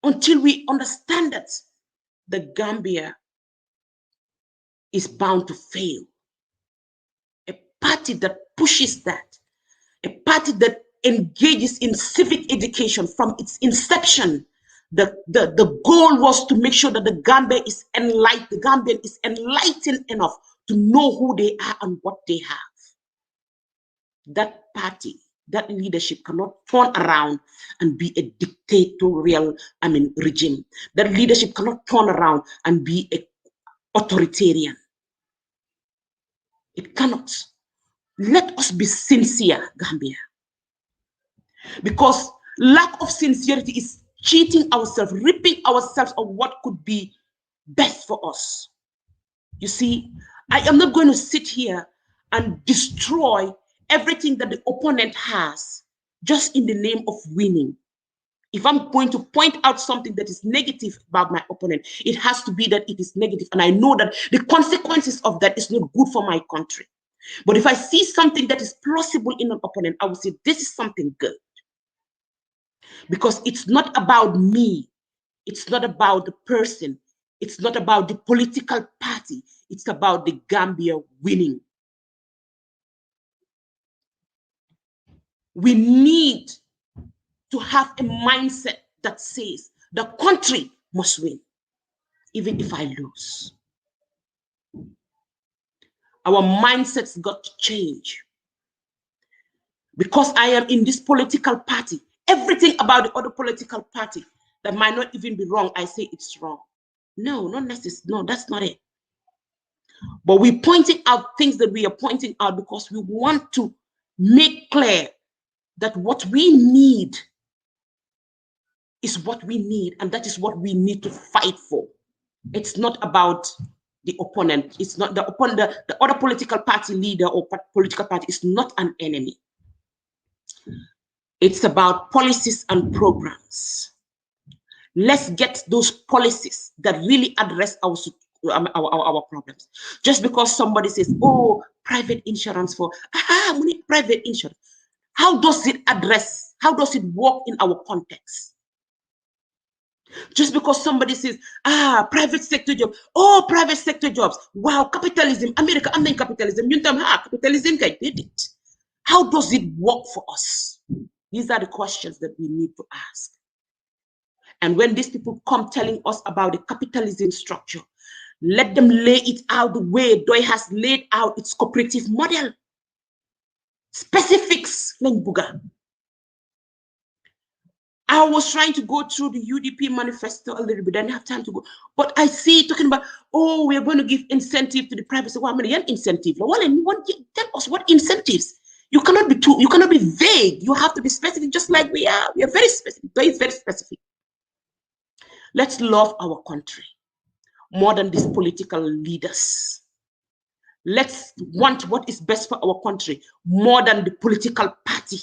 until we understand that the Gambia is bound to fail. A party that pushes that, a party that engages in civic education from its inception. The goal was to make sure that the Gambia is enlightened, the Gambian is enlightened enough to know who they are and what they have. That party, that leadership cannot turn around and be a dictatorial, regime. That leadership cannot turn around and be an authoritarian. It cannot. Let us be sincere, Gambia. Because lack of sincerity is cheating ourselves, ripping ourselves of what could be best for us. You see, I am not going to sit here and destroy everything that the opponent has just in the name of winning. If I'm going to point out something that is negative about my opponent, it has to be that it is negative. And I know that the consequences of that is not good for my country. But if I see something that is plausible in an opponent, I will say, this is something good. Because it's not about me. It's not about the person. It's not about the political party. It's about the Gambia winning. We need to have a mindset that says the country must win, even if I lose. Our mindsets got to change. Because I am in this political party, everything about the other political party that might not even be wrong, I say it's wrong. No, not necessarily. No, that's not it. But we're pointing out things that we are pointing out because we want to make clear that what we need is what we need, and that is what we need to fight for. It's not about the opponent. It's not the opponent. The other political party leader or political party is not an enemy. It's about policies and programs. Let's get those policies that really address our problems. Just because somebody says, oh, private insurance for, we need private insurance. How does it address, how does it work in our context? Just because somebody says, private sector job, private sector jobs, wow, capitalism, America, I'm in capitalism, capitalism, I did it. How does it work for us? These are the questions that we need to ask. And when these people come telling us about the capitalism structure, let them lay it out the way Pdois has laid out its cooperative model. Specifics, Buga. I was trying to go through the UDP manifesto a little bit. I didn't have time to go. But I see talking about, we are going to give incentive to the private sector. Well, incentive. Well, tell us what incentives. You cannot be vague. You have to be specific, just like we are. We are very specific. Pdois is very specific. Let's love our country more than these political leaders. Let's want what is best for our country more than the political party.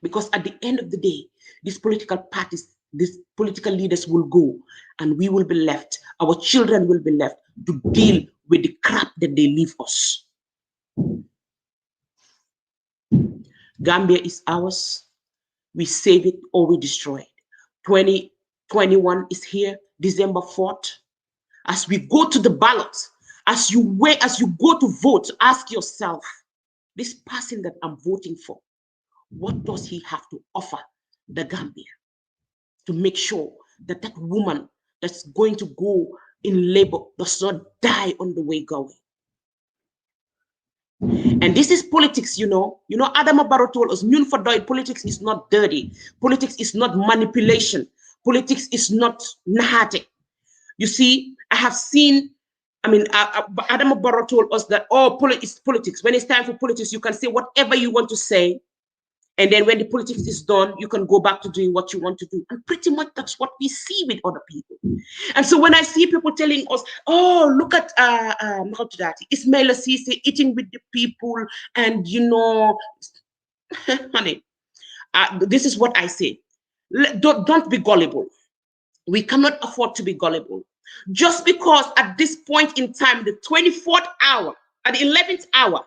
Because at the end of the day, these political parties, these political leaders will go and we will be left, our children will be left to deal with the crap that they leave us. Gambia is ours. We save it or we destroy it. 2021 is here, December 4th. As we go to the ballot, as you go to vote, ask yourself, this person that I'm voting for, what does he have to offer the Gambia to make sure that that woman that's going to go in labor does not die on the way going? And this is politics, you know. Adama Barrow told us, politics is not dirty. Politics is not manipulation. Politics is not nahate. You see, I have seen, Adama Barrow told us that, it's politics. When it's time for politics, you can say whatever you want to say. And then when the politics is done, you can go back to doing what you want to do. And pretty much that's what we see with other people. And so when I see people telling us, look at Ismail Assisi eating with the people, and honey, this is what I say. Don't be gullible. We cannot afford to be gullible. Just because at this point in time, the 24th hour, at the 11th hour,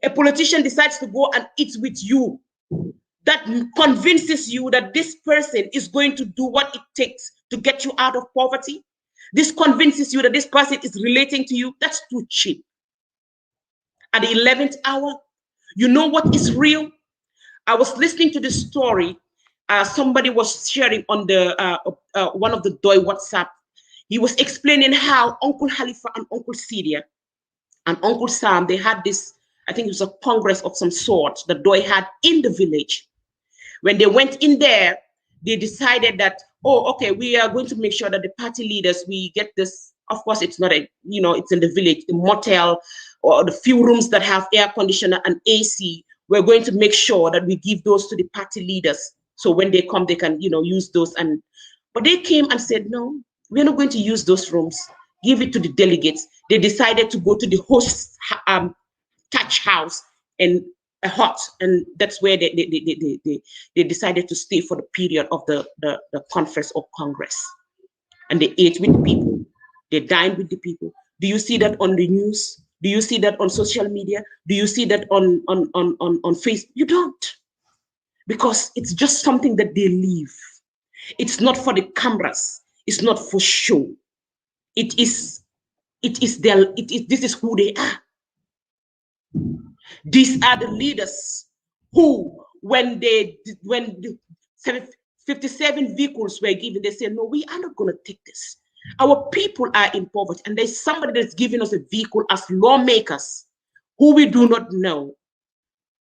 a politician decides to go and eat with you, that convinces you that this person is going to do what it takes to get you out of poverty. This convinces you that this person is relating to you. That's too cheap. At the 11th hour, you know what is real? I was listening to this story. Somebody was sharing on the one of the Pdois WhatsApp. He was explaining how Uncle Halifa and Uncle Cedia and Uncle Sam, they had this, I think it was a congress of some sort that Pdois had in the village. When they went in there, they decided that, we are going to make sure that the party leaders, we get this. Of course, it's not it's in the village, the motel or the few rooms that have air conditioner and AC. We're going to make sure that we give those to the party leaders. So when they come, they can, use those and But they came and said, no, we're not going to use those rooms. Give it to the delegates. They decided to go to the host thatch house and a hut, and that's where they decided to stay for the period of the conference or congress. And they ate with the people. They dined with the people. Do you see that on the news? Do you see that on social media? Do you see that on Facebook? You don't. Because it's just something that they live. It's not for the cameras. It's not for show. This is who they are. These are the leaders who, when 57 vehicles were given, they said, no, we are not going to take this. Our people are in poverty, and there's somebody that's giving us a vehicle as lawmakers who we do not know.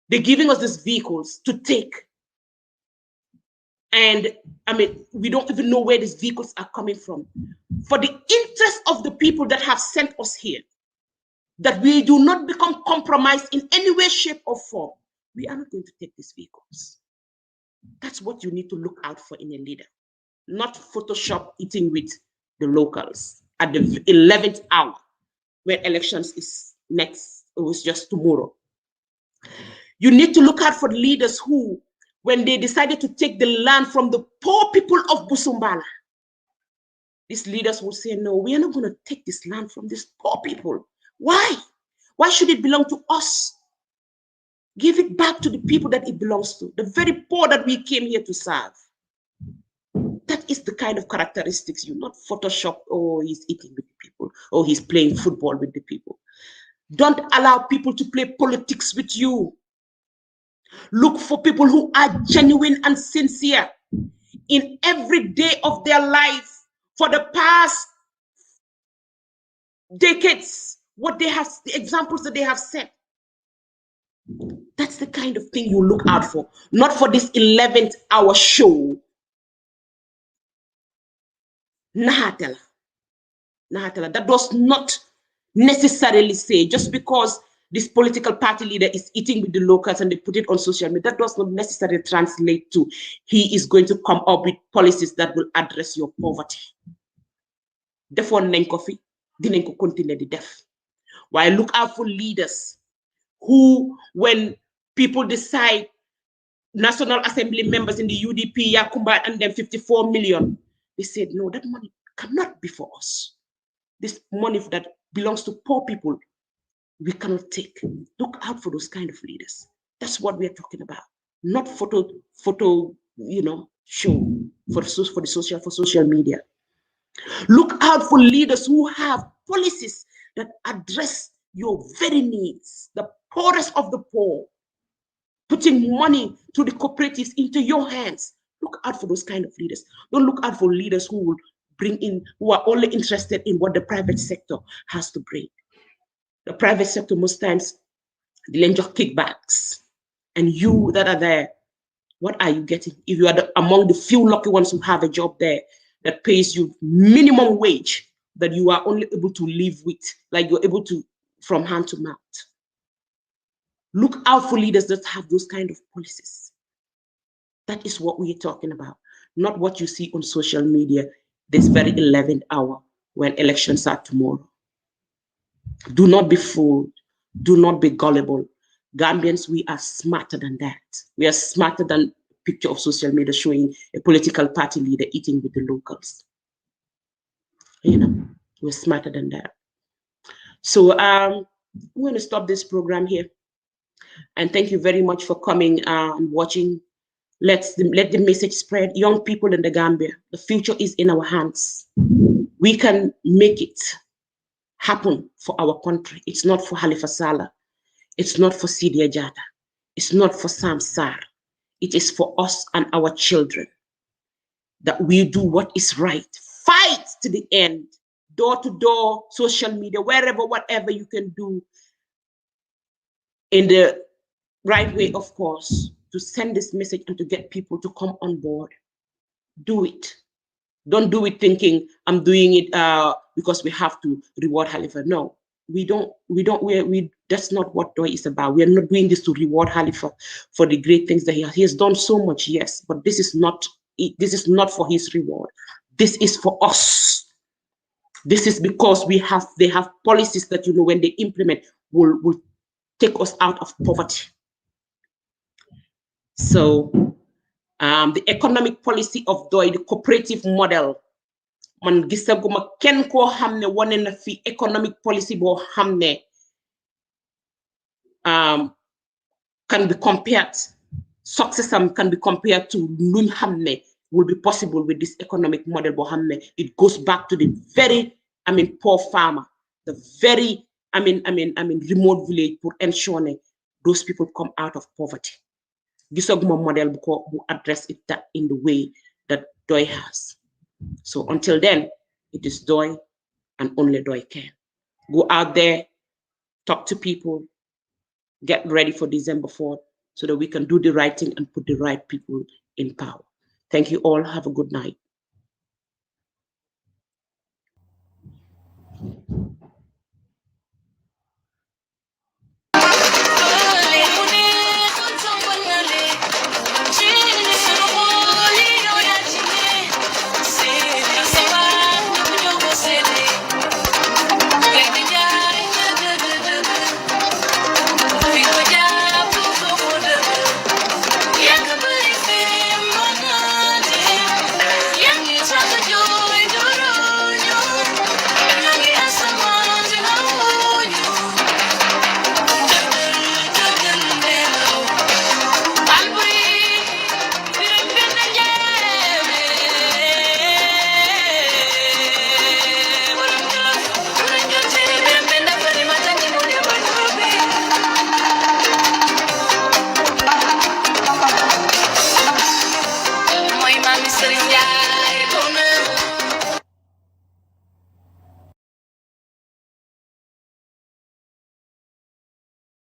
They're giving us these vehicles to take. And I mean, we don't even know where these vehicles are coming from. For the interest of the people that have sent us here, that we do not become compromised in any way, shape, or form, we are not going to take these vehicles. That's what you need to look out for in a leader, not Photoshop eating with the locals at the 11th hour when elections is next, it was just tomorrow. You need to look out for leaders who, when they decided to take the land from the poor people of Busumbala, these leaders will say, no, we are not going to take this land from these poor people. Why? Why should it belong to us? Give it back to the people that it belongs to, the very poor that we came here to serve. That is the kind of characteristics you not Photoshop, oh, he's eating with the people, or he's playing football with the people. Don't allow people to play politics with you. Look for people who are genuine and sincere in every day of their life for the past decades, what they have, the examples that they have set. That's the kind of thing you look out for, not for this 11th hour show. Nahatala. That does not necessarily say just because this political party leader is eating with the locals and they put it on social media, that does not necessarily translate to he is going to come up with policies that will address your poverty. Therefore, Nenkofi, Dinenko continue the deaf. While look out for leaders who, when people decide, National Assembly members in the UDP, Yakumba, and them 54 million, they said, no, that money cannot be for us. This money that belongs to poor people, we cannot take. Look out for those kind of leaders. That's what we are talking about. Not photo, show for social media. Look out for leaders who have policies that address your very needs, the poorest of the poor, putting money to the cooperatives into your hands. Look out for those kind of leaders. Don't look out for leaders who will bring in, who are only interested in what the private sector has to bring. The private sector, most times, they lend your kickbacks. And you that are there, what are you getting? If you are among the few lucky ones who have a job there that pays you minimum wage, that you are only able to live with, like you're able to, from hand to mouth. Look out for leaders that have those kind of policies. That is what we are talking about, not what you see on social media this very 11th hour when elections are tomorrow. Do not be fooled. Do not be gullible. Gambians, we are smarter than that. We are smarter than a picture of social media showing a political party leader eating with the locals. We're smarter than that. So I'm going to stop this program here. And thank you very much for coming and watching. Let the message spread. Young people in the Gambia, the future is in our hands. We can make it happen for our country. It's not for Halifa Sallah. It's not for Sidia Jata. It's not for Sam Sar. It is for us and our children that we do what is right. Fight to the end. Door to door, social media, wherever, whatever you can do in the right way, of course, to send this message and to get people to come on board. Do it. Don't do it thinking I'm doing it because we have to reward Halifa. No, that's not what Doi is about. We are not doing this to reward Halifa for the great things that he has done so much, yes, but this is not this is not for his reward. This is for us. This is because they have policies that, when they implement, will take us out of poverty. So the economic policy of Pdois, the cooperative model, man gisaguma ken ko xamne woné na fi economic policy bo xamne can be compared, success can be compared to luñ xamne will be possible with this economic model bo xamne it goes back to the very poor farmer, the very remote village pour ensure those people come out of poverty. Gisaguma model bu address it that in the way that Pdois has. So until then, it is Pdois and only Pdois can. Go out there, talk to people, get ready for December 4th so that we can do the right thing and put the right people in power. Thank you all. Have a good night.